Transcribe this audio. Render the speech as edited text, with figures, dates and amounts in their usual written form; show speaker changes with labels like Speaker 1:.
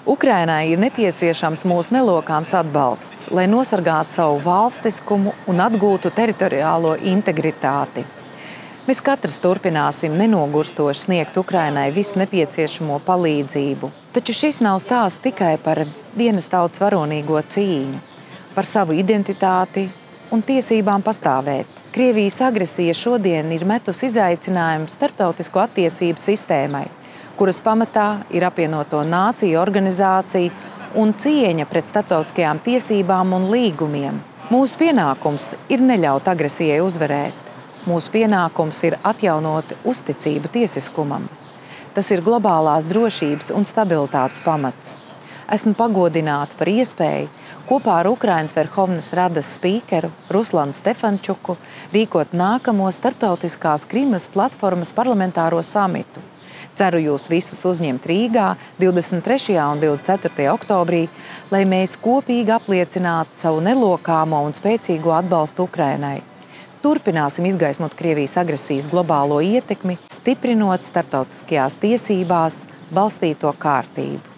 Speaker 1: Ukrainai ir nepieciešams mūsu nelokāms atbalsts, lai nosargātu savu valstiskumu un atgūtu teritoriālo integritāti. Mēs katrs turpināsim nenogurstoši sniegt Ukrainai visu nepieciešamo palīdzību. Taču šis nav stāsts tikai par vienas tautas varonīgo cīņu, par savu identitāti un tiesībām pastāvēt. Krievijas agresija šodien ir metusi izaicinājumu starptautisko attiecību sistēmai, kuras pamatā ir apvienoto nāciju organizācija un cieņa pret starptautiskajām tiesībām un līgumiem. Mūsu pienākums ir neļaut agresijai uzvarēt. Mūsu pienākums ir atjaunot uzticību tiesiskumam. Tas ir globālās drošības un stabilitātes pamats. Esmu pagodināta par iespēju kopā ar Ukrainas Verhovnas Radas spīkeru Ruslanu Stefančuku rīkot nākamo starptautiskās Krimas platformas parlamentāro samitu. Ceru jūs visus uzņemt Rīgā 23. un 24. oktobrī, lai mēs kopīgi apliecinātu savu nelokāmo un spēcīgo atbalstu Ukrainai. Turpināsim izgaismot Krievijas agresijas globālo ietekmi, stiprinot starptautiskajās tiesībās balstīto kārtību.